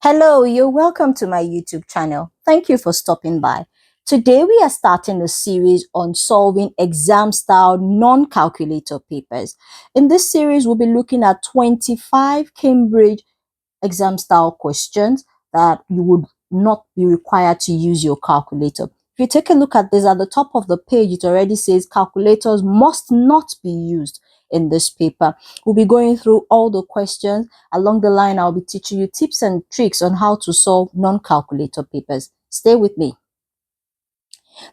Hello, you're welcome to my YouTube channel. Thank you for stopping by. Today we are starting a series on solving exam-style non-calculator papers. In this series, we'll be looking at 25 Cambridge exam-style questions that you would not be required to use your calculator. If you take a look at this, at the top of the page, it already says calculators must not be used in this paper. We'll be going through all the questions. Along the line, I'll be teaching you tips and tricks on how to solve non-calculator papers. Stay with me.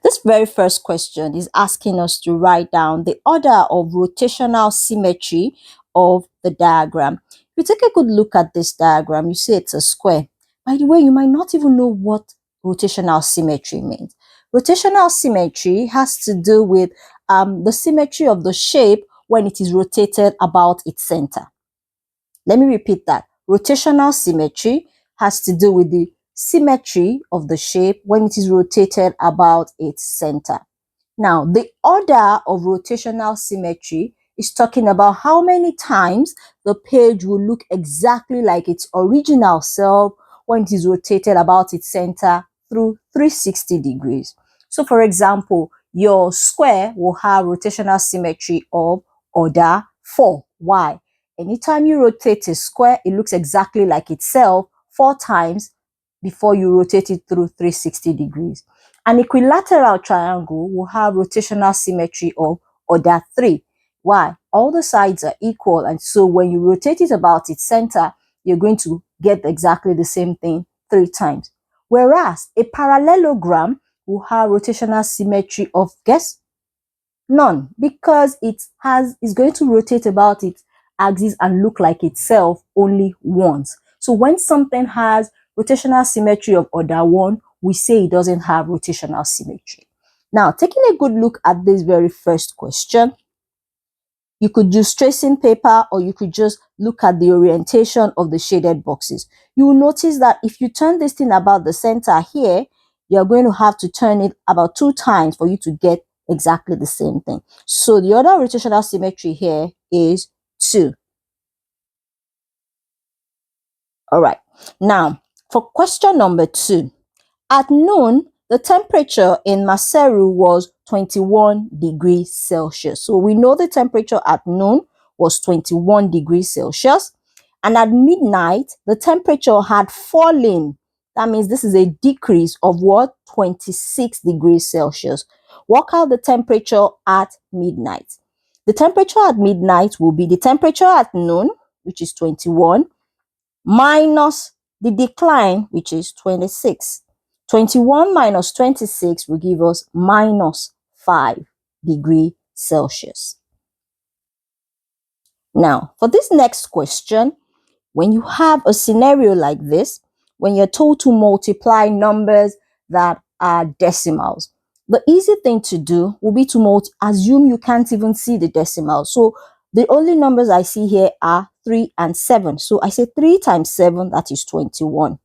This very first question is asking us to write down the order of rotational symmetry of the diagram. If you take a good look at this diagram, you see it's a square. By the way, you might not even know what rotational symmetry means. Rotational symmetry has to do with the symmetry of the shape when it is rotated about its center. Let me repeat that. Rotational symmetry has to do with the symmetry of the shape when it is rotated about its center. Now, the order of rotational symmetry is talking about how many times the page will look exactly like its original self when it is rotated about its center through 360 degrees. So, for example, your square will have rotational symmetry of order 4. Why? Anytime you rotate a square, it looks exactly like itself 4 times before you rotate it through 360 degrees. An equilateral triangle will have rotational symmetry of order 3. Why? All the sides are equal, and so when you rotate it about its center, you're going to get exactly the same thing 3 times. Whereas a parallelogram will have rotational symmetry of, guess? None, because is going to rotate about its axis and look like itself only once. So when something has rotational symmetry of order 1, we say it doesn't have rotational symmetry. Now, taking a good look at this very first question, you could use tracing paper or you could just look at the orientation of the shaded boxes. You will notice that if you turn this thing about the center here, you're going to have to turn it about 2 times for you to get exactly the same thing. So the order of rotational symmetry here is 2. All right. Now, for question number 2, at noon, the temperature in Maseru was 21 degrees Celsius. So we know the temperature at noon was 21 degrees Celsius. And at midnight, the temperature had fallen. That means this is a decrease of what? 26 degrees Celsius. Work out the temperature at midnight. The temperature at midnight will be the temperature at noon, which is 21, minus the decline, which is 26. 21 minus 26 will give us minus 5 degrees Celsius. Now, for this next question, when you have a scenario like this, when you're told to multiply numbers that are decimals, the easy thing to do will be to assume you can't even see the decimals. So the only numbers I see here are 3 and 7. So I say 3 times 7, that is 21.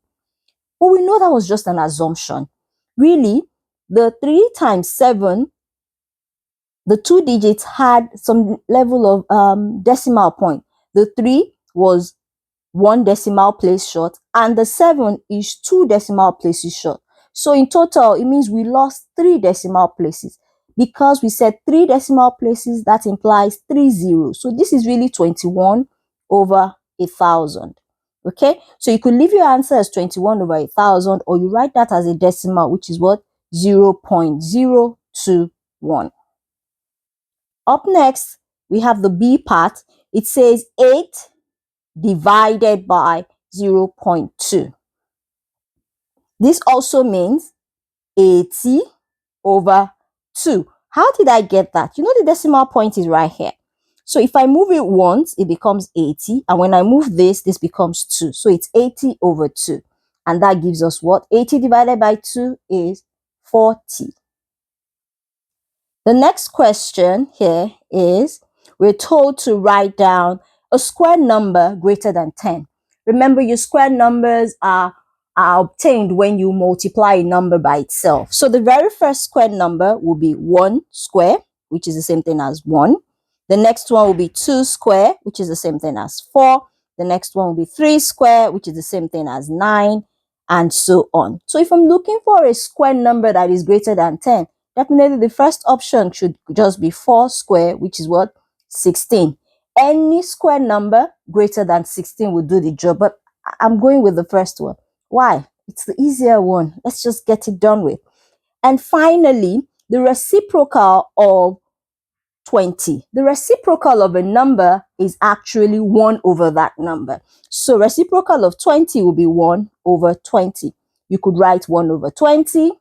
But we know that was just an assumption. Really, the 3 times 7, the 2 digits had some level of decimal point. The 3 was 1 decimal place short, and the 7 is 2 decimal places short. So in total, it means we lost 3 decimal places. Because we said 3 decimal places, that implies 3 zeros. So this is really 21 over 1,000. Okay, so you could leave your answer as 21 over 1,000, or you write that as a decimal, which is what? 0.021. Up next, we have the B part. It says 8 divided by 0.2. This also means 80 over 2. How did I get that? You know the decimal point is right here. So if I move it once, it becomes 80. And when I move this, this becomes 2. So it's 80 over 2. And that gives us what? 80 divided by 2 is 40. The next question here is, we're told to write down a square number greater than 10. Remember, your square numbers are obtained when you multiply a number by itself. So the very first square number will be 1 square, which is the same thing as 1. The next one will be 2 square, which is the same thing as 4. The next one will be 3 square, which is the same thing as 9, and so on. So if I'm looking for a square number that is greater than 10, definitely the first option should just be 4 square, which is what? 16. Any square number greater than 16 will do the job, but I'm going with the first one. Why? It's the easier one. Let's just get it done with. And finally, the reciprocal of 20. The reciprocal of a number is actually 1 over that number. So reciprocal of 20 will be 1 over 20. You could write 1 over 20.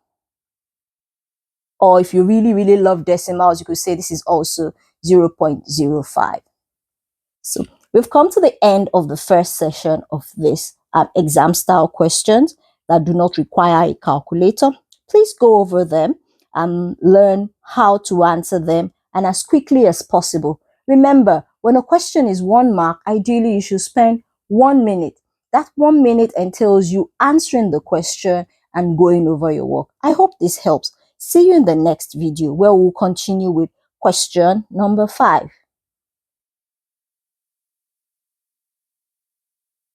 Or if you really, really love decimals, you could say this is also 0.05. So we've come to the end of the first session of this exam style questions that do not require a calculator. Please go over them and learn how to answer them, and as quickly as possible. Remember, when a question is 1 mark, ideally you should spend 1 minute. That 1 minute entails you answering the question and going over your work. I hope this helps. See you in the next video where we'll continue with question number 5.